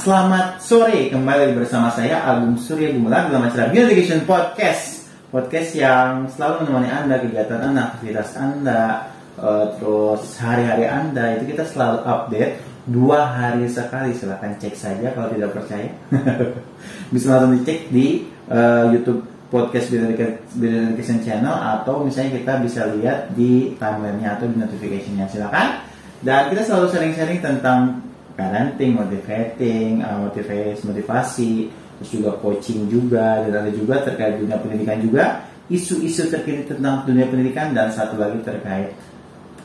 Selamat sore, kembali bersama saya Agung Surya Gumelar dalam acara Beyond Education Podcast. Podcast yang selalu menemani Anda, kegiatan Anda, aktivitas Anda, terus hari-hari Anda. Itu kita selalu update 2 hari sekali. Silahkan cek saja kalau tidak percaya. Bisa langsung dicek di YouTube Podcast Beyond Education Channel, atau misalnya kita bisa lihat di timeline-nya atau di notification-nya. Silakan. Dan kita selalu sharing-sharing tentang parenting, motivasi, terus juga coaching juga, dan ada juga terkait dunia pendidikan juga, isu-isu terkini tentang dunia pendidikan, dan satu lagi terkait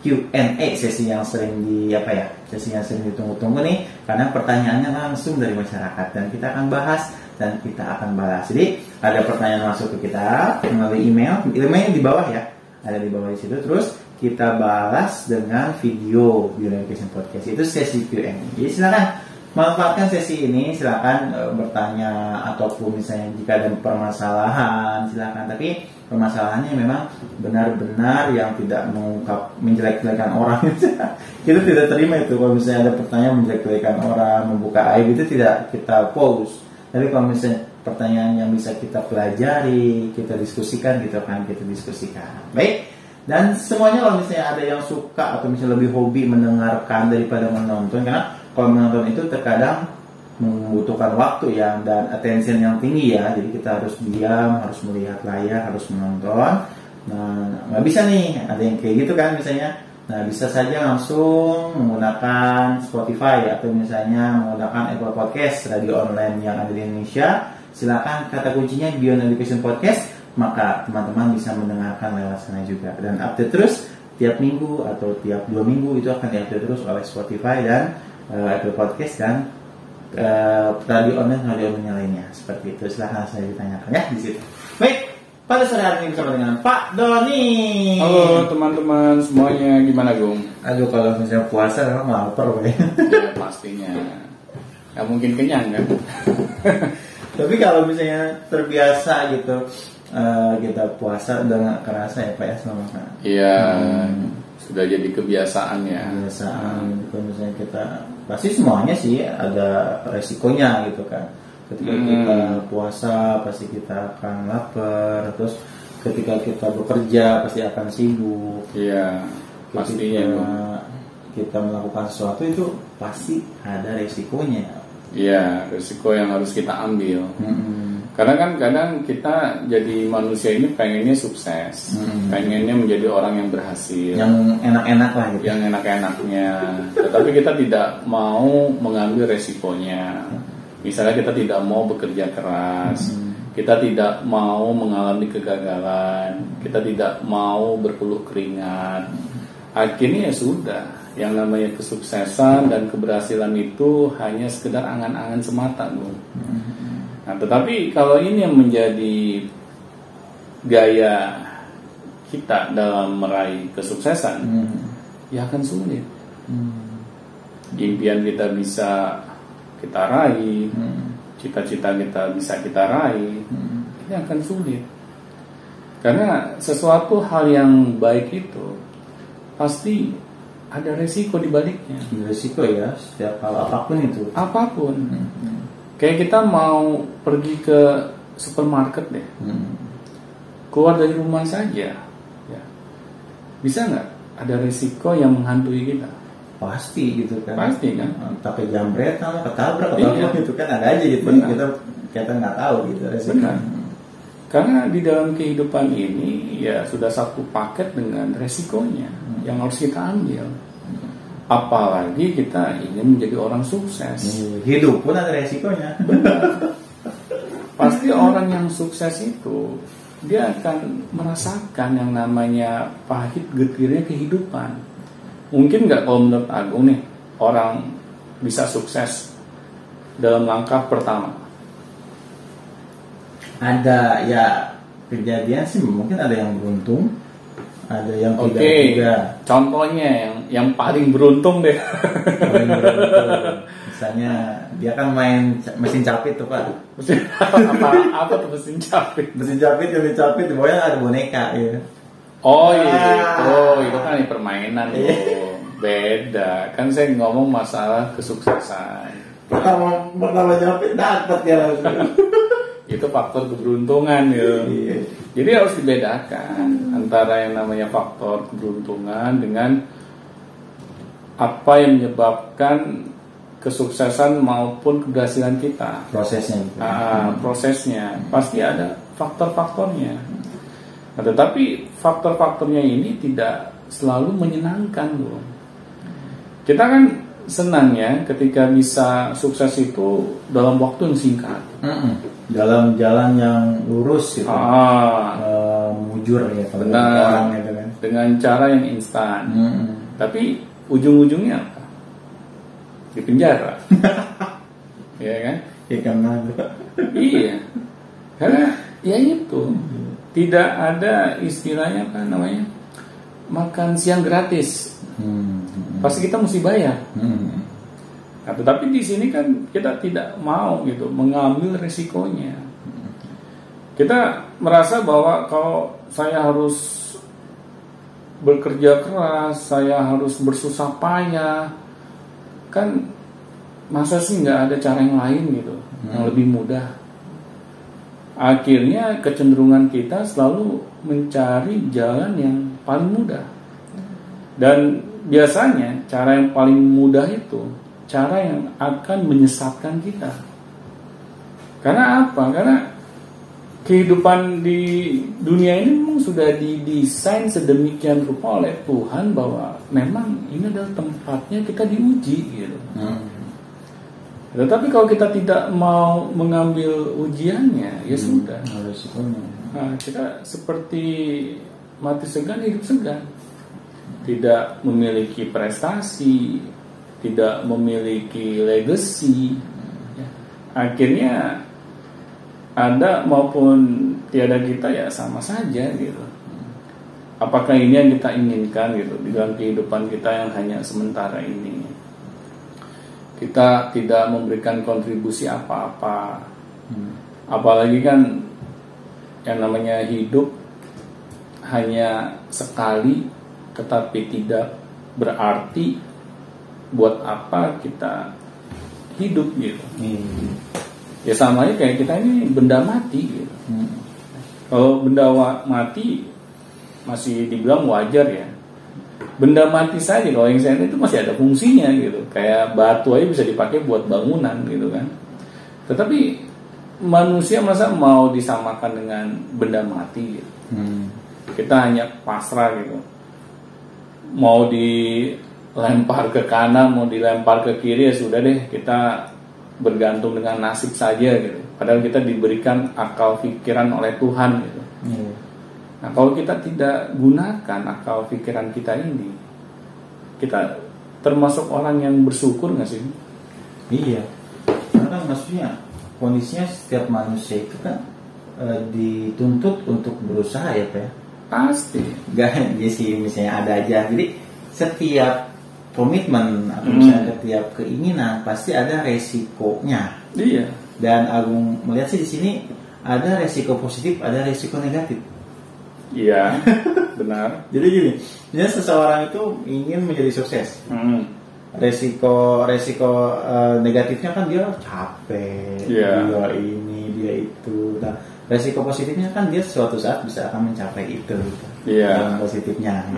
Q&A, sesi yang sering ditunggu-tunggu nih, karena pertanyaannya langsung dari masyarakat dan kita akan bahas dan kita akan balas. Jadi ada pertanyaan masuk ke kita melalui emailnya di bawah ya, ada di bawah di situ, terus kita balas dengan video Beyond Education Podcast. Itu sesi Q&A. Jadi silakan manfaatkan sesi ini, silakan bertanya, ataupun misalnya jika ada permasalahan silakan. Tapi permasalahannya memang benar-benar yang tidak menjelek-jelekan orang. Kita tidak terima itu kalau misalnya ada pertanyaan menjelek-jelekan orang, membuka aib, itu tidak kita post. Tapi kalau misalnya pertanyaan yang bisa kita pelajari, kita diskusikan, kita akan kita diskusikan. Baik. Dan semuanya kalau misalnya ada yang suka atau misalnya lebih hobi mendengarkan daripada menonton, karena kalau menonton itu terkadang membutuhkan waktu dan attention yang tinggi ya, jadi kita harus diam, harus melihat layar, harus menonton. Nah, nggak bisa nih, ada yang kayak gitu kan misalnya. Nah, bisa saja langsung menggunakan Spotify atau misalnya menggunakan Apple Podcast, radio online yang ada di Indonesia. Silakan kata kuncinya Beyond Education Podcast, maka teman-teman bisa mendengarkan lewat sana juga. Dan update terus tiap minggu atau tiap 2 minggu itu akan diupdate terus oleh Spotify dan Apple Podcast dan radio online lainnya. Seperti itu. Silahkan saya ditanyakan ya di situ. Baik, pada sore hari ini bersama dengan Pak Doni. Halo teman-teman semuanya, gimana Gung? Aduh, kalau misalnya puasa memang lapar ya. Ya pastinya. Gak mungkin kenyang kan? Tapi kalau misalnya terbiasa gitu, kita puasa udah nggak kerasa ya Pak ya selama kan? Iya, sudah jadi kebiasaan ya. Kebiasaan, kalau misalnya kita pasti semuanya sih ada resikonya gitu kan. Ketika kita puasa pasti kita akan lapar, terus ketika kita bekerja pasti akan sibuk. Iya, pastinya. Kita melakukan sesuatu itu pasti ada resikonya. Iya, resiko yang harus kita ambil. Karena kan kadang kita jadi manusia ini pengennya sukses, pengennya menjadi orang yang berhasil, yang enak-enak lah gitu. Yang enak-enaknya. Tetapi kita tidak mau mengambil resikonya. Misalnya kita tidak mau bekerja keras, kita tidak mau mengalami kegagalan, kita tidak mau berpeluh keringat. Akhirnya ya sudah, yang namanya kesuksesan dan keberhasilan itu hanya sekedar angan-angan semata, Bung. Nah, tetapi kalau ini yang menjadi gaya kita dalam meraih kesuksesan, ya akan sulit. Impian kita bisa kita raih, cita-cita kita bisa kita raih, ini akan sulit. Karena sesuatu hal yang baik itu pasti ada resiko di baliknya. Resiko ya, setiap hal apapun itu. Apapun. Kayak kita mau pergi ke supermarket deh, keluar dari rumah saja, ya. Bisa nggak ada resiko yang menghantui kita? Pasti gitu kan. Pasti kan. Tapi jambret sama ketabrak gitu kan ada aja gitu. Kita nggak tahu gitu resiko. Karena di dalam kehidupan ini ya sudah satu paket dengan resikonya yang harus kita ambil. Apalagi kita ingin menjadi orang sukses. Hidup pun ada resikonya. Benar. Pasti orang yang sukses itu dia akan merasakan yang namanya pahit getirnya kehidupan. Mungkin nggak kalau menurut Agung nih orang bisa sukses dalam langkah pertama? Ada ya, kejadian sih mungkin ada yang beruntung, ada yang tidak juga. Contohnya yang paling beruntung deh. Paling beruntung. Misalnya dia kan main mesin capit tuh Pak. Apa tuh mesin capit? Mesin capit yang dicapit di bawahnya ada boneka ya. Oh iya, itu kan permainan loh. Beda. Kan saya ngomong masalah kesuksesan. pertama nyampe dapat ya langsung. Itu faktor keberuntungan ya. Iya. Jadi harus dibedakan antara yang namanya faktor keberuntungan dengan apa yang menyebabkan kesuksesan maupun keberhasilan kita. Prosesnya gitu. Prosesnya pasti ada faktor-faktornya. Nah, tetapi faktor-faktornya ini tidak selalu menyenangkan loh. Kita kan senang ya ketika bisa sukses itu dalam waktu yang singkat. Dalam jalan yang lurus gitu. Mujur ya kalau orang itu kan. Dengan cara yang instan. Tapi ujung-ujungnya apa? Di penjara. Iya kan? Ya karena iya. Karena ya itu. Tidak ada istilahnya apa namanya? Makan siang gratis. Pasti kita mesti bayar. Nah, tetapi di sini kan kita tidak mau gitu mengambil resikonya. Kita merasa bahwa kalau saya harus bekerja keras, saya harus bersusah payah, kan masa sih nggak ada cara yang lain gitu, yang lebih mudah. Akhirnya kecenderungan kita selalu mencari jalan yang paling mudah. Dan biasanya cara yang paling mudah itu cara yang akan menyesatkan kita. Karena apa? Karena kehidupan di dunia ini memang sudah didesain sedemikian rupa oleh Tuhan bahwa memang ini adalah tempatnya kita diuji gitu. Tetapi kalau kita tidak mau mengambil ujiannya, ya sudah. Nah, kita seperti mati segan, hidup segan. Tidak memiliki prestasi, tidak memiliki legacy. Akhirnya ada maupun tiada kita ya sama saja gitu. Apakah ini yang kita inginkan gitu di dalam kehidupan kita yang hanya sementara ini? Kita tidak memberikan kontribusi apa-apa. Apalagi kan yang namanya hidup hanya sekali, tetapi tidak berarti buat apa kita hidup gitu. Ya sama aja kayak kita ini benda mati gitu. Kalau benda mati masih dibilang wajar ya. Benda mati saja kalau yang saya itu masih ada fungsinya gitu. Kayak batu aja bisa dipakai buat bangunan gitu kan. Tetapi manusia masa mau disamakan dengan benda mati gitu. Kita hanya pasrah gitu. Mau dilempar ke kanan, mau dilempar ke kiri ya sudah deh, kita bergantung dengan nasib saja gitu. Padahal kita diberikan akal pikiran oleh Tuhan gitu. Nah, kalau kita tidak gunakan akal pikiran kita ini, kita termasuk orang yang bersyukur nggak sih? Iya. Karena maksudnya kondisinya setiap manusia itu kan dituntut untuk berusaha ya Pak ya. Pasti. Gak ya sih misalnya ada aja. Jadi setiap komitmen atau misalnya setiap keinginan pasti ada resikonya. Iya. Dan Agung melihat sih di sini ada resiko positif, ada resiko negatif. Iya, benar. Jadi gini, misalnya seseorang itu ingin menjadi sukses. Resiko negatifnya kan dia capek, dia ini, dia itu. Nah, resiko positifnya kan dia suatu saat bisa akan mencapai itu. Yang positifnya.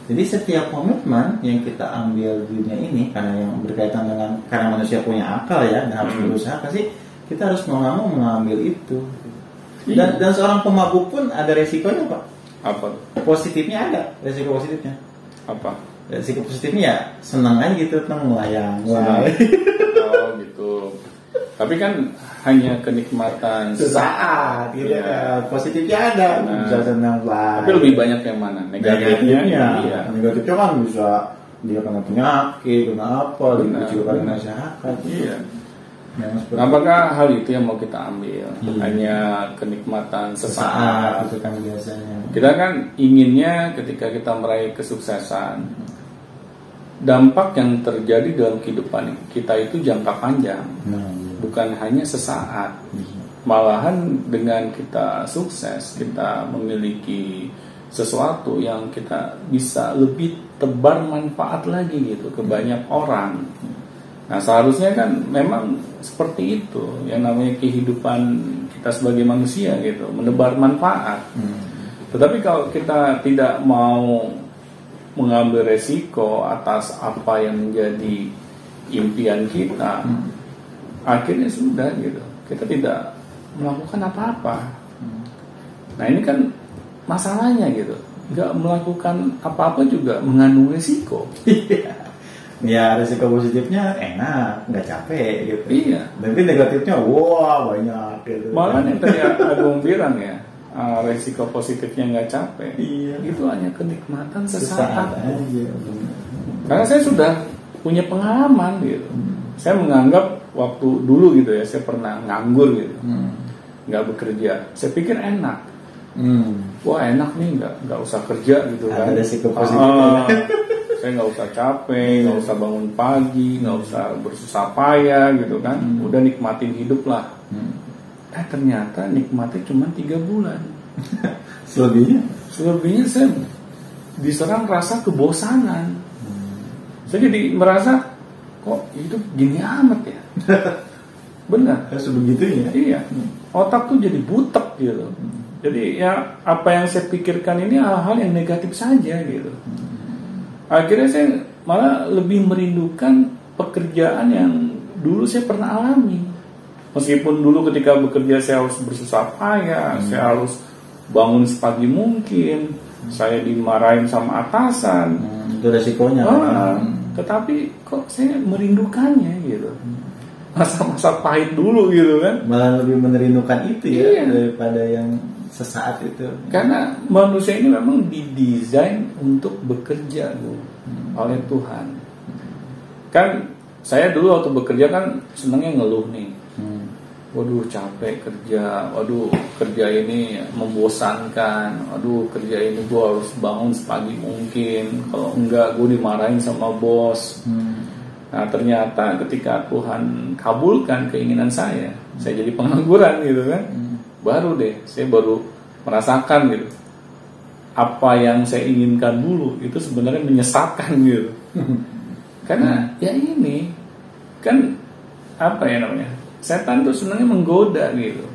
Jadi setiap komitmen yang kita ambil di dunia ini karena yang berkaitan dengan karena manusia punya akal ya dan harus berusaha, pasti kita harus mau mengambil itu. Dan seorang pemabuk pun ada resikonya Pak. Apa? Positifnya ada, resiko positifnya. Apa? Resiko positifnya ya senang aja gitu, tenang melayang. Oh gitu. Tapi kan hanya kenikmatan sesaat gitu ya. Positifnya ada, bisa senang lah. Tapi lebih banyak yang mana? Negatifnya? Iya. Negatifnya kan bisa dia kena penyakit, kena apa, dikucilkan masyarakat. Iya. Apakah hal itu yang mau kita ambil? Hanya kenikmatan sesaat itu kan biasanya. Kita kan inginnya ketika kita meraih kesuksesan, dampak yang terjadi dalam kehidupan kita itu jangka panjang, bukan hanya sesaat. Malahan dengan kita sukses, kita memiliki sesuatu yang kita bisa lebih tebar manfaat lagi gitu ke banyak orang. Nah seharusnya kan memang seperti itu yang namanya kehidupan kita sebagai manusia gitu, menebar manfaat. Tetapi kalau kita tidak mau mengambil resiko atas apa yang menjadi impian kita, akhirnya sudah gitu, kita tidak melakukan apa-apa. Nah ini kan masalahnya gitu, nggak melakukan apa-apa juga mengandung resiko. Ya resiko positifnya enak, nggak capek gitu. Iya. Tapi negatifnya wah banyak gitu. Malah yang tadi Agung bilang ya, resiko positifnya nggak capek. Iya. Itu hanya kenikmatan Sesaat sesaat. aja. Karena saya sudah punya pengalaman gitu. Saya menganggap waktu dulu gitu ya, saya pernah nganggur gitu, nggak bekerja. Saya pikir enak. Wah enak nih, nggak usah kerja gitu kan. Ada resiko positifnya. Saya nggak usah capek, nggak usah bangun pagi, nggak usah bersusah payah gitu kan. Udah nikmatin hidup lah. Ternyata nikmatnya cuma 3 bulan. Selebihnya saya diserang rasa kebosanan. Saya jadi merasa kok hidup gini amat ya. Benar. Sebegitunya. Iya. Otak tuh jadi butek gitu. Jadi ya apa yang saya pikirkan ini hal-hal yang negatif saja gitu. Akhirnya saya malah lebih merindukan pekerjaan yang dulu saya pernah alami. Meskipun dulu ketika bekerja saya harus bersusah payah, saya harus bangun sepagi mungkin, saya dimarahin sama atasan. Itu resikonya. Tetapi kok saya merindukannya gitu. Masa-masa pahit dulu gitu kan. Malah lebih merindukan itu ya, iya, daripada yang sesaat itu. Karena manusia ini memang didesain untuk bekerja oleh Tuhan. Kan saya dulu waktu bekerja kan senangnya ngeluh nih. Waduh capek kerja, waduh kerja ini membosankan, waduh kerja ini gue harus bangun sepagi mungkin, kalau enggak gue dimarahin sama bos. Nah ternyata ketika Tuhan kabulkan keinginan saya jadi pengangguran gitu kan. Baru deh saya baru merasakan gitu, apa yang saya inginkan dulu itu sebenarnya menyesatkan gitu. Karena ya ini kan apa ya namanya, setan tuh sebenarnya menggoda gitu,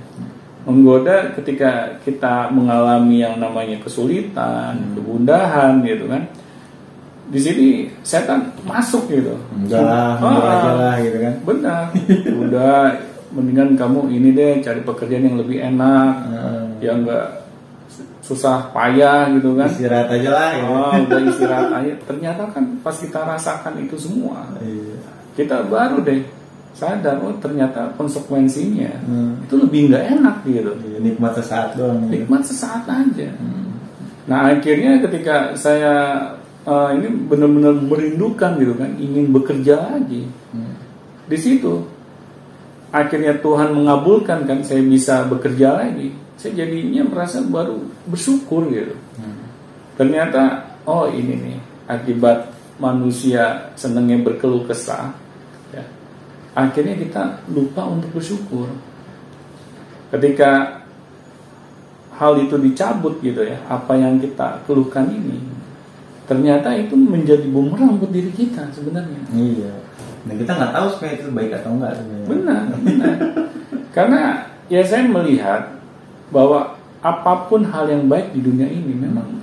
menggoda ketika kita mengalami yang namanya kesulitan, kegundahan gitu kan. Di sini setan masuk gitu. Udah aja lah gitu kan. Benar. Udah mendingan kamu ini deh cari pekerjaan yang lebih enak, yang enggak susah payah gitu kan. Istirahat aja lah gitu. Udah istirahat aja. Ternyata kan pas kita rasakan itu semua, kita baru deh sadar, oh ternyata konsekuensinya itu lebih nggak enak gitu. Nikmat sesaat doang. Nikmat sesaat aja. Nah akhirnya ketika saya ini benar-benar merindukan gitu kan, ingin bekerja lagi. Di situ akhirnya Tuhan mengabulkan kan, saya bisa bekerja lagi. Saya jadinya merasa baru bersyukur gitu. Ternyata oh ini nih akibat manusia senangnya berkeluh kesah ya. Akhirnya kita lupa untuk bersyukur. Ketika hal itu dicabut gitu ya, apa yang kita keluhkan ini, ternyata itu menjadi bumerang buat diri kita sebenarnya. Iya. Dan kita nggak tahu supaya itu baik atau enggak sebenarnya. Benar. Karena ya saya melihat bahwa apapun hal yang baik di dunia ini memang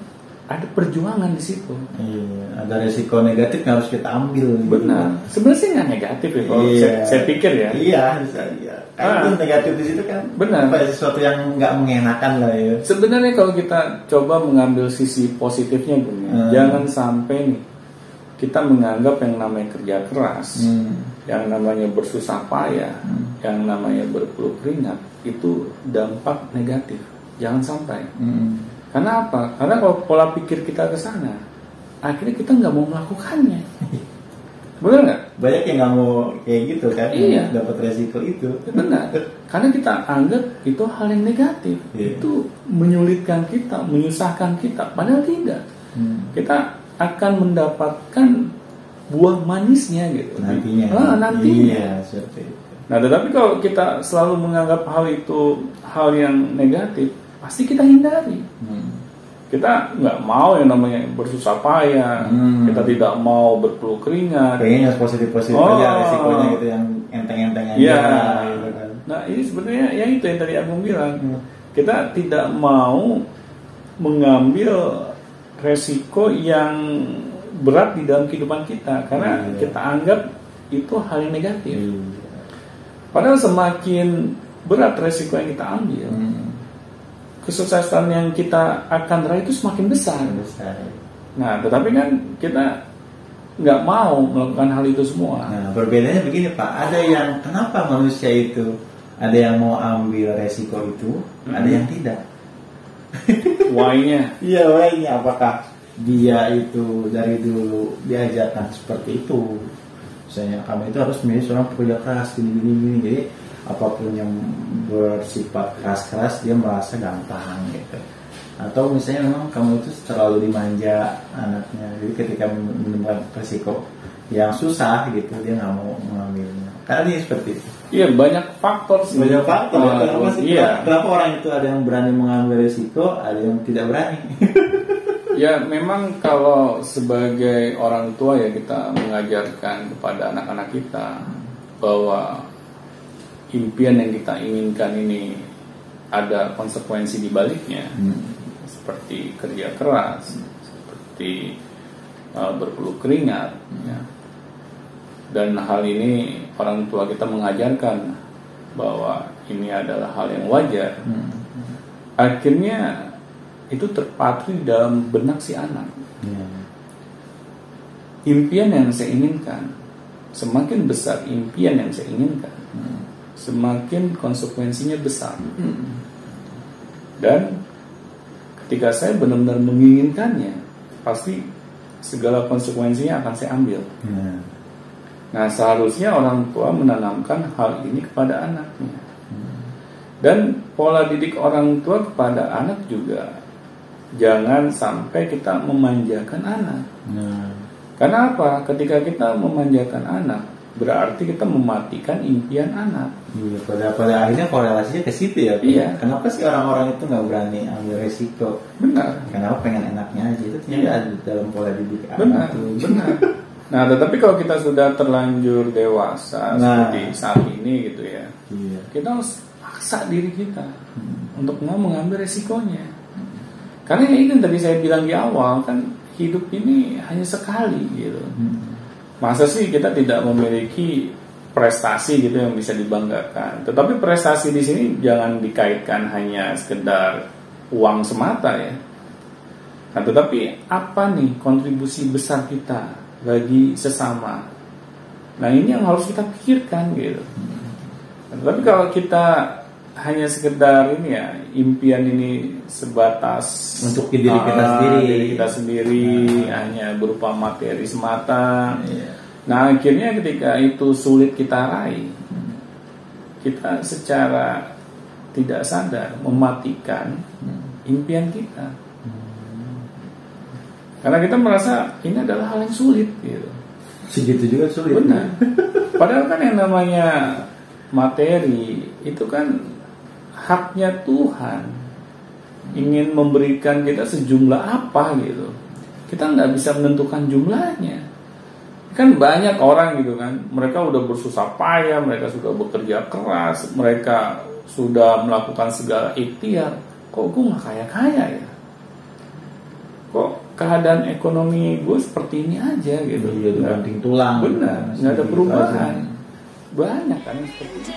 ada perjuangan di situ. Iya, ada resiko negatif yang harus kita ambil. Benar. Sebenarnya sih nggak negatif ya kalau saya pikir ya. Iya, iya. Itu negatif di situ kan. Benar. Sesuatu yang nggak mengenakan lah ya. Sebenarnya kalau kita coba mengambil sisi positifnya gini, jangan sampai nih kita menganggap yang namanya kerja keras, yang namanya bersusah payah, yang namanya berpeluh keringat itu dampak negatif. Jangan sampai. Karena apa? Karena kalau pola pikir kita ke sana, akhirnya kita nggak mau melakukannya. Benar nggak? Banyak yang nggak mau kayak gitu kan? Iya. Dapat resiko itu. Benar. Karena kita anggap itu hal yang negatif. Iya. Itu menyulitkan kita, menyusahkan kita. Padahal tidak. Kita akan mendapatkan buah manisnya gitu. Nantinya. Nantinya. Iya, seperti itu. Nah, tetapi kalau kita selalu menganggap hal itu hal yang negatif, pasti kita hindari. Kita nggak mau yang namanya bersusah payah, kita tidak mau berpeluh keringat. Pengennya positif-positif aja resikonya gitu, yang enteng-enteng aja. Ya. Gitu kan. Nah ini sebenarnya ya itu yang tadi Agung bilang, kita tidak mau mengambil resiko yang berat di dalam kehidupan kita karena kita anggap itu hal yang negatif. Padahal semakin berat resiko yang kita ambil, kesuksesan yang kita akan raih itu semakin besar. Nah, tetapi kan kita nggak mau melakukan hal itu semua. Nah, perbedaannya begini Pak, ada yang kenapa manusia itu ada yang mau ambil resiko itu, ada yang tidak. Why-nya? Iya, why-nya apakah dia itu dari dulu diajarkan seperti itu? Misalnya kamu itu harus menjadi seorang pekerja keras gini. Jadi apapun yang bersifat keras dia merasa gampang gitu. Atau misalnya memang kamu itu terlalu dimanja anaknya, jadi ketika menemukan resiko yang susah gitu dia nggak mau mengambilnya. Karena dia seperti itu. Iya, banyak faktor sih. Banyak faktor. Kenapa orang itu ada yang berani mengambil resiko, ada yang tidak berani? Ya memang kalau sebagai orang tua ya kita mengajarkan kepada anak-anak kita bahwa impian yang kita inginkan ini ada konsekuensi di baliknya, seperti kerja keras, seperti berpeluh keringat, ya. Dan hal ini orang tua kita mengajarkan bahwa ini adalah hal yang wajar. Akhirnya itu terpatri dalam benak si anak. Impian yang saya inginkan, semakin besar impian yang saya inginkan, semakin konsekuensinya besar. Dan ketika saya benar-benar menginginkannya, pasti segala konsekuensinya akan saya ambil. Nah, seharusnya orang tua menanamkan hal ini kepada anaknya. Dan pola didik orang tua kepada anak juga, jangan sampai kita memanjakan anak. Karena apa? Ketika kita memanjakan anak, berarti kita mematikan impian anak. Iya, pada akhirnya korelasinya ke situ ya. Iya. Kenapa sih orang-orang itu nggak berani ambil resiko? Benar. Kenapa pengen enaknya aja? Itu ternyata ada dalam pola didik Benar. anak. Benar. Nah, tetapi kalau kita sudah terlanjur dewasa seperti saat ini gitu ya, kita harus paksa diri kita untuk mau mengambil resikonya. Karena ini kan tadi saya bilang di awal kan, hidup ini hanya sekali gitu. Masa sih kita tidak memiliki prestasi gitu yang bisa dibanggakan? Tetapi prestasi di sini jangan dikaitkan hanya sekedar uang semata ya. Nah, tetapi apa nih kontribusi besar kita bagi sesama? Nah, ini yang harus kita pikirkan gitu. Nah, tetapi kalau kita hanya sekedar ini ya, impian ini sebatas untuk diri kita sendiri, hanya berupa materi semata. Nah, akhirnya ketika itu sulit kita raih, kita secara tidak sadar mematikan impian kita. Karena kita merasa ini adalah hal yang sulit gitu. Segitu juga sulit. Benar. Padahal kan yang namanya materi itu kan haknya Tuhan, ingin memberikan kita sejumlah apa gitu. Kita nggak bisa menentukan jumlahnya. Kan banyak orang gitu kan, mereka udah bersusah payah, mereka sudah bekerja keras, mereka sudah melakukan segala ikhtiar. Kok gue nggak kaya-kaya ya? Kok keadaan ekonomi gue seperti ini aja gitu? Iya, banting tulang. Benar, nggak ada perubahan. Banyak kan yang seperti itu.